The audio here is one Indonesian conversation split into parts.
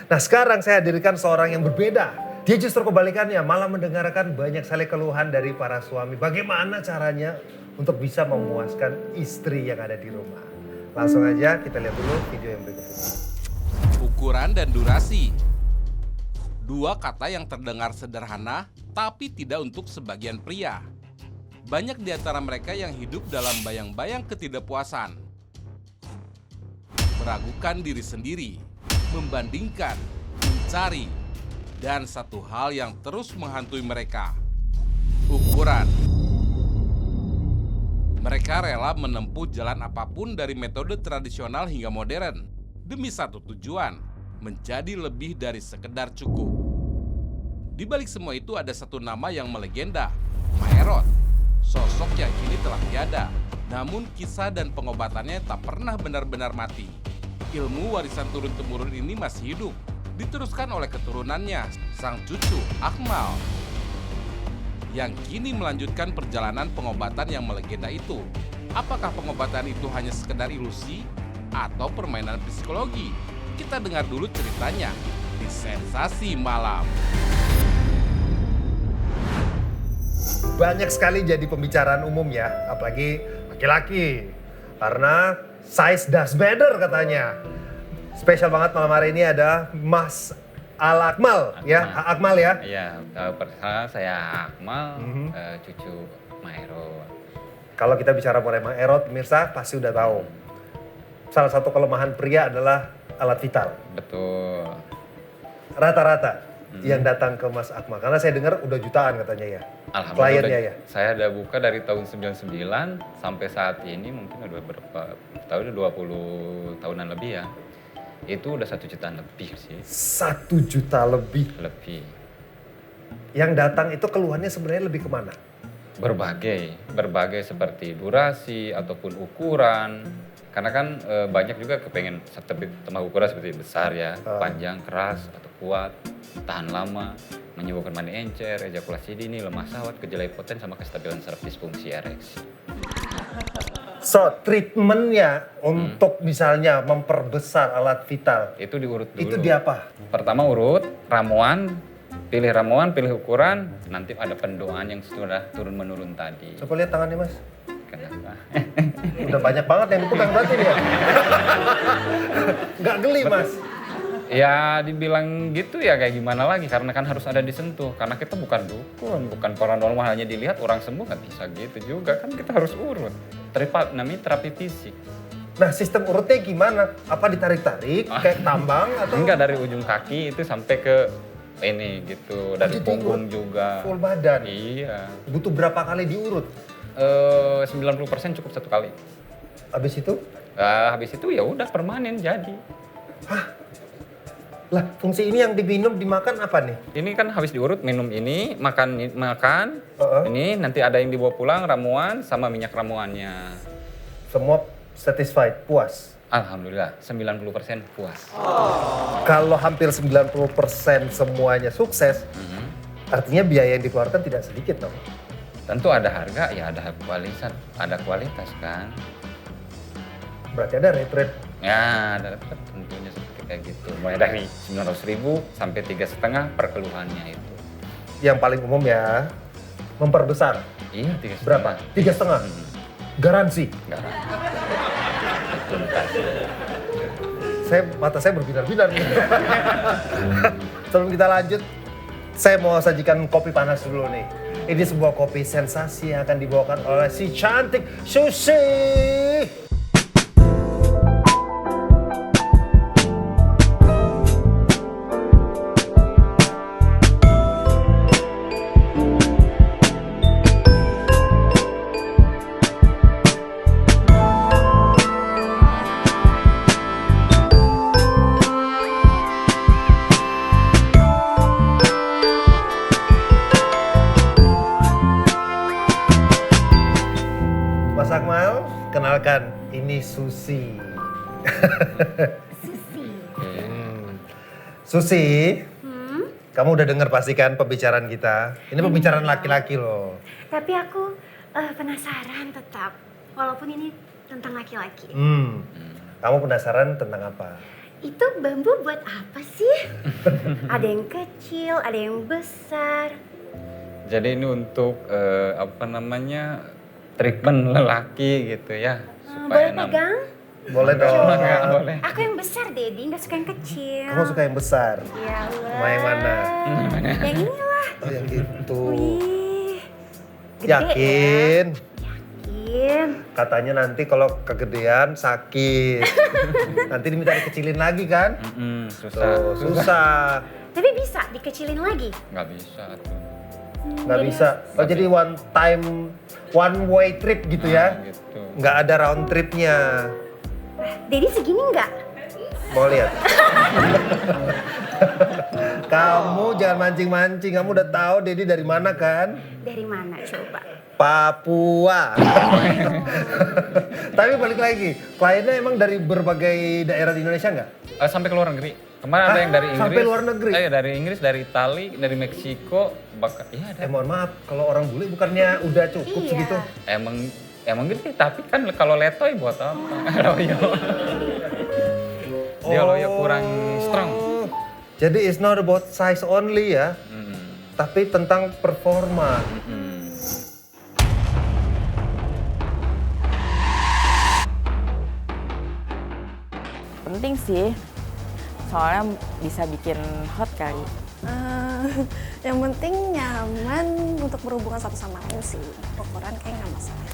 Nah sekarang saya hadirkan seorang yang berbeda. Dia justru kebalikannya, malah mendengarkan banyak sekali keluhan dari para suami. Bagaimana caranya untuk bisa memuaskan istri yang ada di rumah. Langsung aja kita lihat dulu video yang berikut ini. Ukuran dan durasi. Dua kata yang terdengar sederhana, tapi tidak untuk sebagian pria. Banyak di antara mereka yang hidup dalam bayang-bayang ketidakpuasan. Meragukan diri sendiri, membandingkan, mencari, dan satu hal yang terus menghantui mereka, ukuran. Mereka rela menempuh jalan apapun dari metode tradisional hingga modern demi satu tujuan, menjadi lebih dari sekedar cukup. Di balik semua itu ada satu nama yang melegenda, Maerot. Sosok yang kini telah tiada, namun kisah dan pengobatannya tak pernah benar-benar mati. Ilmu warisan turun-temurun ini masih hidup, diteruskan oleh keturunannya, sang cucu Akmal, yang kini melanjutkan perjalanan pengobatan yang melegenda itu. Apakah pengobatan itu hanya sekedar ilusi atau permainan psikologi? Kita dengar dulu ceritanya di Sensasi Malam. Banyak sekali jadi pembicaraan umum ya, apalagi laki-laki. Karena size does better katanya. Spesial banget malam hari ini ada Mas Akmal ya, Akmal ya. Iya, pertama saya Akmal, cucu Maerot. Kalau kita bicara mengenai Maerot, pemirsa pasti udah tahu. Salah satu kelemahan pria adalah alat vital. Betul. Rata-rata yang datang ke Mas Akmal, karena saya dengar udah jutaan katanya ya. Alhamdulillah Kliennya ya. saya udah buka dari tahun 99 sampai saat ini mungkin udah berapa tahun, 20 tahunan lebih ya. Itu udah 1 jutaan lebih sih. 1 juta lebih. Lebih. Yang datang itu keluhannya sebenarnya lebih kemana? Berbagai seperti durasi ataupun ukuran. Karena kan banyak juga kepengen tambah ukuran seperti besar ya, panjang, keras atau kuat, tahan lama, menyebabkan mani encer, ejakulasi dini, lemah syahwat, gejala impoten sama kestabilan saraf disfungsi ereksi. So, treatmentnya untuk misalnya memperbesar alat vital, Itu diurut dulu. itu di apa? Pertama urut, ramuan, pilih ukuran, nanti ada pendoaan yang sudah turun-menurun tadi. Coba lihat tangannya Mas. Kenapa? Udah banyak banget yang dipegang berarti nih ya. Nggak geli Mas. Ya dibilang gitu ya kayak gimana lagi, karena kan harus ada disentuh. Karena kita bukan dukun, bukan paranormal, hanya dilihat orang sembuh nggak bisa gitu juga. Kan kita harus urut. Namanya terapi fisik. Nah sistem urutnya gimana? Apa ditarik-tarik kayak tambang atau? Enggak, dari ujung kaki itu sampai ke ini gitu, dari Jadi punggung diurut juga. full badan? Iya. Butuh berapa kali diurut? 90% cukup 1 kali. Habis itu? Habis itu ya udah permanen jadi. Hah? Lah fungsi ini yang diminum, dimakan apa nih? Ini kan habis diurut minum ini, makan. Uh-uh. Ini nanti ada yang dibawa pulang ramuan sama minyak ramuannya. Semua satisfied, puas? Alhamdulillah 90% puas. Kalau hampir 90% semuanya sukses, artinya biaya yang dikeluarkan tidak sedikit dong. Tentu ada harga, ya ada kualitas kan. Berarti ada rate-rate. Ya ada tentunya seperti kayak gitu. Mulai dari 900.000 sampai 3,5 per keluhannya itu. Yang paling umum ya, memperbesar. Iya 3,5. Berapa? 3,5? Garansi? Enggak. Tuntas. Mata saya berbinar-binar nih. Sebelum kita lanjut, saya mau sajikan kopi panas dulu nih. Ini sebuah kopi sensasi yang akan dibawakan oleh si cantik Susi. Mas Akmal, kenalkan, ini Susi. Susi, kamu udah dengar pasti kan pembicaraan kita? Ini pembicaraan laki-laki loh. Tapi aku penasaran tetap, walaupun ini tentang laki-laki. Kamu penasaran tentang apa? Itu bambu buat apa sih? Ada yang kecil, ada yang besar. Jadi ini untuk treatment lelaki gitu ya. Boleh pegang? Boleh dong. Boleh. Aku yang besar, Dedi, nggak suka yang kecil. Kamu suka yang besar? Ya Allah. Mau yang mana? Yang inilah. Oh, yang itu. Wih. Gede Yakin? Ya. Yakin. Katanya nanti kalau kegedean sakit. Nanti diminta dikecilin lagi kan? Susah. Susah. Tapi bisa dikecilin lagi. Nggak bisa tuh. Nggak bisa. Oh, jadi one way trip gitu ya? Gitu. Nggak ada round tripnya. Dedi segini nggak? Mau lihat? Kamu jangan mancing-mancing. Kamu udah tahu Dedi dari mana kan? Dari mana coba? Papua. Tapi balik lagi, kliennya emang dari berbagai daerah di Indonesia nggak? Sampai ke luar negeri. Kemarin ada yang dari Inggris. Sampai luar negeri? Dari Inggris, dari Itali, dari Meksiko, bahkan iya ada. Mohon maaf, kalau orang bule bukannya udah cukup Iya. segitu? Emang gede, tapi kan kalau letoy buat apa? Loyo. Dia loyo kurang strong. Jadi it's not about size only ya, tapi tentang performa. Penting sih, soalnya bisa bikin hot kali. Yang penting nyaman untuk berhubungan satu sama lain sih. Ukuran kayak nggak masalah.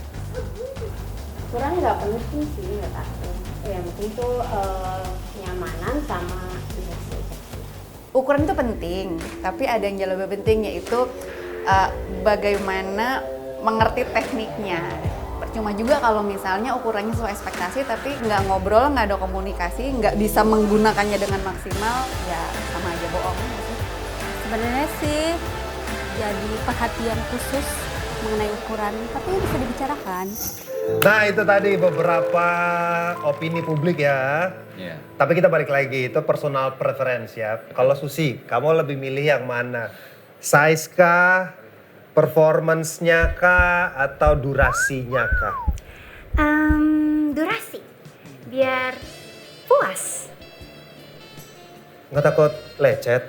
Ukuran nggak penting sih menurut aku. Yang penting tuh kenyamanan sama diversity. Ukuran itu penting, tapi ada yang jauh lebih penting yaitu bagaimana mengerti tekniknya. Percuma juga kalau misalnya ukurannya sesuai ekspektasi tapi nggak ngobrol, nggak ada komunikasi, nggak bisa menggunakannya dengan maksimal, ya sama aja bohong. Sebenarnya sih jadi perhatian khusus mengenai ukuran, tapi bisa dibicarakan. Nah itu tadi beberapa opini publik ya. Iya. Tapi kita balik lagi, itu personal preference ya. Kalau Susi, kamu lebih milih yang mana? Size kah? Performance-nya kah? Atau durasinya kah? Durasi. Biar puas. Nggak takut lecet?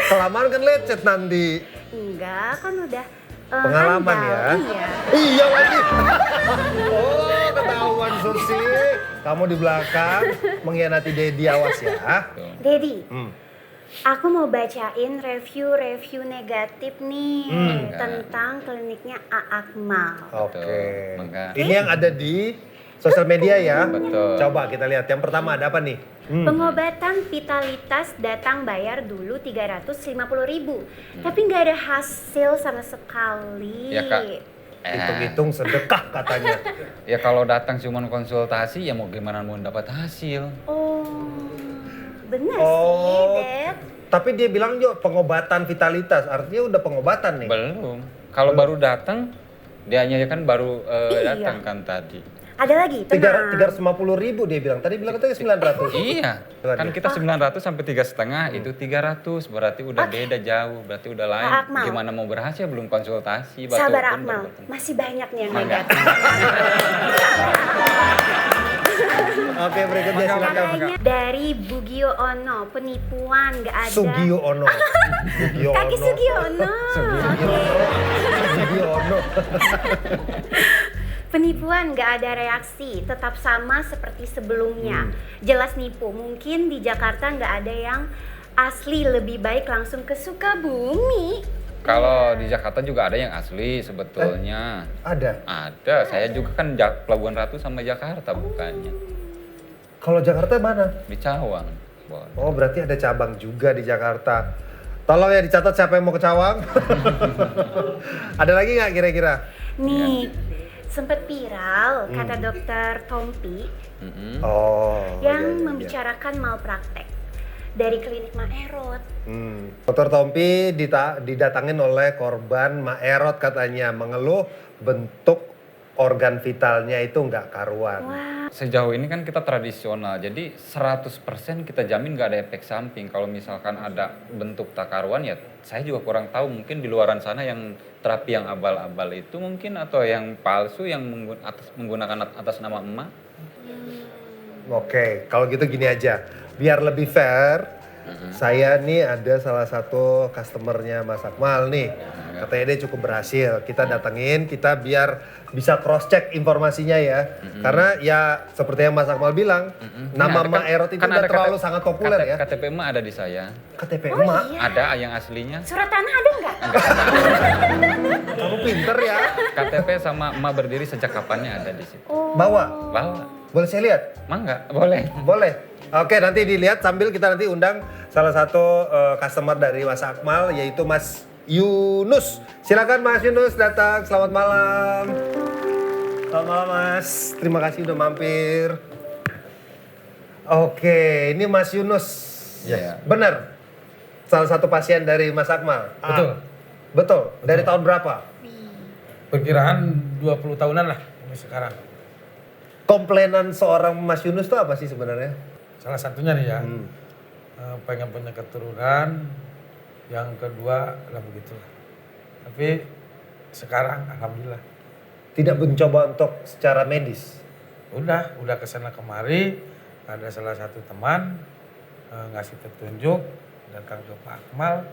Kelamaan kan lecet nanti. Enggak, kan udah Pengalaman handal. ya? Iya. Iya lagi. Oh, ketahuan Susi. Kamu di belakang mengkhianati Dedi, awas ya. Dedi, aku mau bacain review-review negatif nih tentang kliniknya Akmal. Oke. Maka- Ini yang ada di sosial media ya. Betul. Coba kita lihat. Yang pertama ada apa nih? Pengobatan vitalitas datang bayar dulu 350.000, tapi nggak ada hasil sama sekali. Ya, Kak. Hitung-hitung sedekah katanya. Ya kalau datang cuma konsultasi ya mau gimana mau dapat hasil. Oh, bener Oh. sih, Dad. Tapi dia bilang yuk pengobatan vitalitas. Artinya udah pengobatan nih. Belum. Kalau baru datang dia hanya kan baru Iya. datang kan tadi. Ada lagi, tenang. 350.000 dia bilang. Tadi bilang katanya 900. Iya, kan kita 900 sampai 3,5 itu 300 berarti udah beda jauh, berarti udah lain. Pak Akmal. Gimana mau berhasil belum konsultasi. Sabar pun Akmal, baru datang. masih banyak nih yang Mangga. negatif. Oke, berikutnya silakan. Katanya dari Bugio Ono, penipuan nggak ada. Sugio Ono. Sugio Kaki Ono. Sugiono. Sugio Ono. Penipuan nggak ada reaksi, tetap sama seperti sebelumnya. Jelas nipu. Mungkin di Jakarta nggak ada yang asli, lebih baik langsung ke Sukabumi. Kalau di Jakarta juga ada yang asli sebetulnya. Ada. Ada, saya juga kan Pelabuhan Ratu sama Jakarta bukannya. Kalau Jakarta mana? Di Cawang. Bon. Oh, berarti ada cabang juga di Jakarta. Tolong ya dicatat siapa yang mau ke Cawang. Ada lagi nggak kira-kira? Nih, sempet viral kata dokter Tompi Oh. yang iya. membicarakan malpraktek dari klinik Maerot. Dr. Tompi didatangin oleh korban Maerot katanya, mengeluh bentuk organ vitalnya itu nggak karuan. Sejauh ini kan kita tradisional, jadi 100% kita jamin nggak ada efek samping. Kalau misalkan ada bentuk tak karuan ya saya juga kurang tahu, mungkin di luaran sana yang terapi yang abal-abal itu mungkin atau yang palsu yang menggunakan atas nama emak. Oke, kalau gitu gini aja. Biar lebih fair, saya nih ada salah satu customernya Mas Akmal nih. Katanya dia cukup berhasil. Kita datengin, kita biar bisa cross check informasinya ya. Karena ya seperti yang Mas Akmal bilang, nama Ma Erot itu udah terlalu sangat populer ya. KTP emak ada di saya. KTP Oh emak, iya. Ada yang aslinya. Surat tanah ada nggak? kamu pinter ya. KTP sama emak berdiri sejak kapannya ada di situ. Bawa, Bawa. boleh saya lihat? Mangga, boleh. Boleh. Oke, nanti dilihat sambil kita nanti undang salah satu customer dari Mas Akmal yaitu Mas Yunus. Silakan Mas Yunus datang. Selamat malam. Selamat malam Mas. Terima kasih udah mampir. Oke, ini Mas Yunus. Iya. Benar. Salah satu pasien dari Mas Akmal. Betul. Betul. Dari tahun berapa? Perkiraan 20 tahunan lah ini sekarang. Komplainan seorang Mas Yunus itu apa sih sebenarnya? Salah satunya nih ya, pengen punya keturunan. Yang kedua lah begitulah. Tapi sekarang alhamdulillah. Tidak mencoba untuk secara medis. Udah kesana kemari. Ada salah satu teman ngasih petunjuk, datang ke Pak Akmal.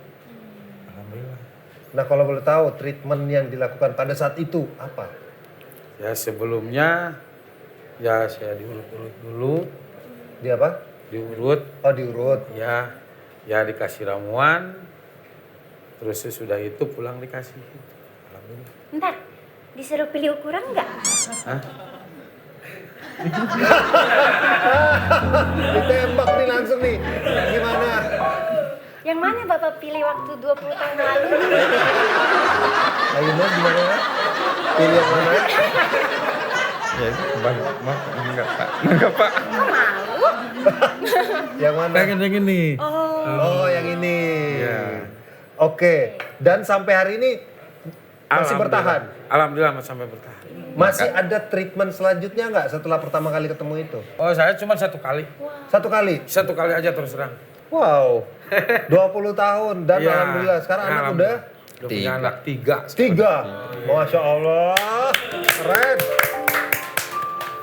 Alhamdulillah. Nah kalau boleh tahu treatment yang dilakukan pada saat itu apa? Ya sebelumnya ya saya diurut-urut dulu, Dia apa? diurut, Oh diurut. ya dikasih ramuan, terus sesudah itu pulang dikasih. Alhamdulillah. Ntar, disuruh pilih ukuran nggak? Hah? Ditembak nih langsung nih. Gimana? Yang mana Bapak pilih waktu 20 tahun lalu? Ayo Mas gimana? Pilih yang mana? Ya itu bang, enggak Pak. Enggak Pak. Kok malu? Yang mana? Pengen yang ini. Oh yang ini. Iya. Oke. Dan sampai hari ini masih bertahan? Alhamdulillah masih sampai bertahan. Masih ada treatment selanjutnya nggak setelah pertama kali ketemu itu? Oh saya cuma satu kali. Satu kali? Satu kali aja terus terang. Wow. 20 tahun dan Iya. alhamdulillah sekarang anak udah Alhamdulillah. Udah punya anak 3. 3. Masya Allah. Keren.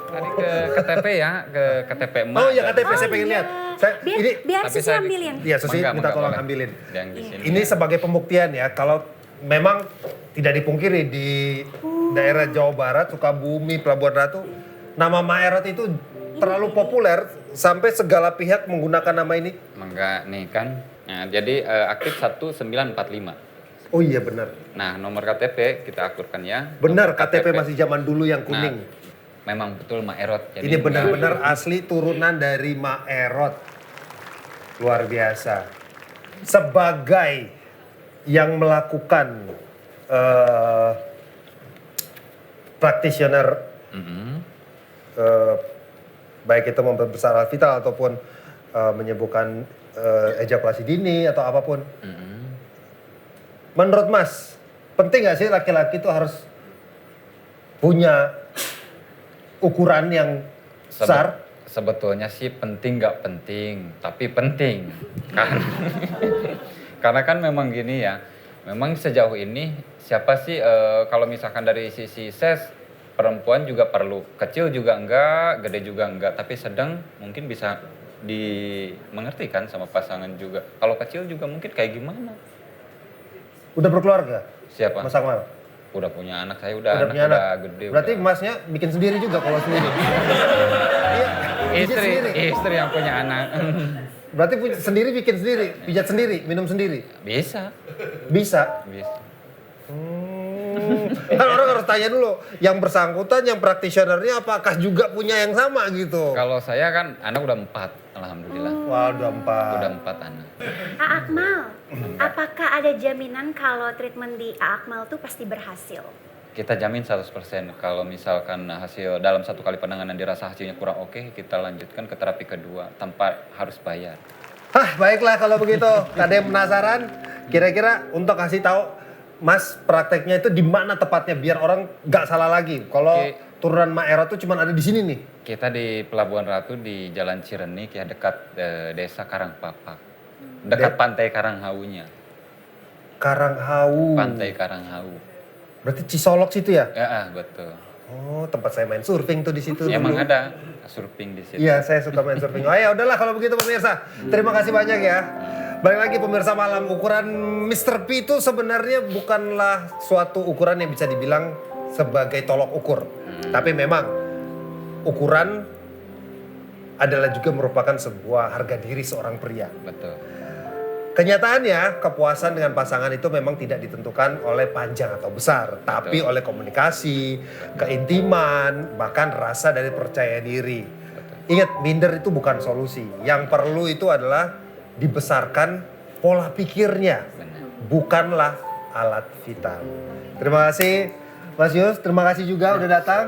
Tadi ke KTP ya, ke KTP emak. Oh ya KTP saya pengen lihat. Saya, ini Biar Tapi Sisi saya- ambilin. Iya, Susi Mangga, minta mangga, tolong boleh. ambilin. Yang di sini. Ini sebagai pembuktian ya, kalau memang tidak dipungkiri di daerah Jawa Barat, Sukabumi, Pelabuhan Ratu, nama Ma Erot itu terlalu populer sampai segala pihak menggunakan nama ini. Mangga nih kan. Nah, jadi aktif 1945. Oh iya benar. Nah, nomor KTP kita akurkan ya. Benar, Nomor KTP masih zaman dulu yang kuning. Nah, memang betul Ma Erot. Jadi Ini benar-benar asli turunan dari Ma Erot. Luar biasa. Sebagai yang melakukan practitioner baik itu memperbesar vital ataupun menyembuhkan ejakulasi dini atau apapun. Menurut Mas, penting nggak sih laki-laki itu harus punya ukuran yang besar? Sebetulnya sih penting nggak penting, tapi penting kan. Karena kan memang gini ya, memang sejauh ini siapa sih kalau misalkan dari sisi ses perempuan juga perlu, kecil juga enggak, gede juga enggak, tapi sedang mungkin bisa dimengerti kan sama pasangan juga. Kalau kecil juga mungkin kayak gimana? Udah berkeluarga? Siapa? Mas Akmal? Udah punya anak, saya udah anak punya udah anak? gede. Berarti udah. Masnya bikin sendiri juga kalau sendiri? Iya, pijat sendiri. Istri yang punya anak. Berarti sendiri bikin sendiri, pijat sendiri, minum sendiri? Bisa. Bisa? Bisa. Kan orang harus tanya dulu, yang bersangkutan, yang praktisionernya apakah juga punya yang sama gitu? Kalau saya kan anak udah 4, alhamdulillah. Wah, udah 4. Udah 4 anak. Akmal, apakah ada jaminan kalau treatment di Akmal tuh pasti berhasil? Kita jamin 100% kalau misalkan hasil dalam 1 kali penanganan dirasa hasilnya kurang oke, kita lanjutkan ke terapi kedua tanpa harus bayar. Hah, baiklah kalau begitu. Ada yang penasaran? Kira-kira untuk kasih tahu Mas prakteknya itu di mana tepatnya biar orang nggak salah lagi. Kalau Oke. turunan Ma Erot tuh cuma ada di sini nih. Kita di Pelabuhan Ratu di Jalan Cirenik ya dekat desa Karangpapak. Dekat Pantai Karanghaunya. Karanghau. Pantai Karanghau. Berarti Cisolok situ ya? Ya, betul. Oh, tempat saya main surfing tuh di situ Emang dulu. ada surfing di situ. Iya, saya suka main surfing. Oh ya udahlah kalau begitu pemirsa. Terima kasih banyak ya. Balik lagi pemirsa malam, ukuran Mr. P itu sebenarnya bukanlah suatu ukuran yang bisa dibilang sebagai tolok ukur. Tapi memang ukuran adalah juga merupakan sebuah harga diri seorang pria. Betul. Kenyataannya, kepuasan dengan pasangan itu memang tidak ditentukan oleh panjang atau besar, tapi oleh komunikasi, keintiman, bahkan rasa dari percaya diri. Ingat, minder itu bukan solusi. Yang perlu itu adalah dibesarkan pola pikirnya, bukanlah alat vital. Terima kasih Mas Yus, terima kasih juga udah datang.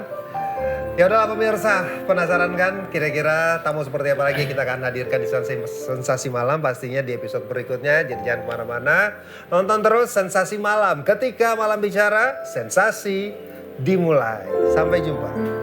Ya udahlah pemirsa, penasaran kan kira-kira tamu seperti apa lagi kita akan hadirkan di Sensasi Malam pastinya di episode berikutnya. Jadi jangan kemana-mana, nonton terus Sensasi Malam. Ketika malam bicara, sensasi dimulai. Sampai jumpa.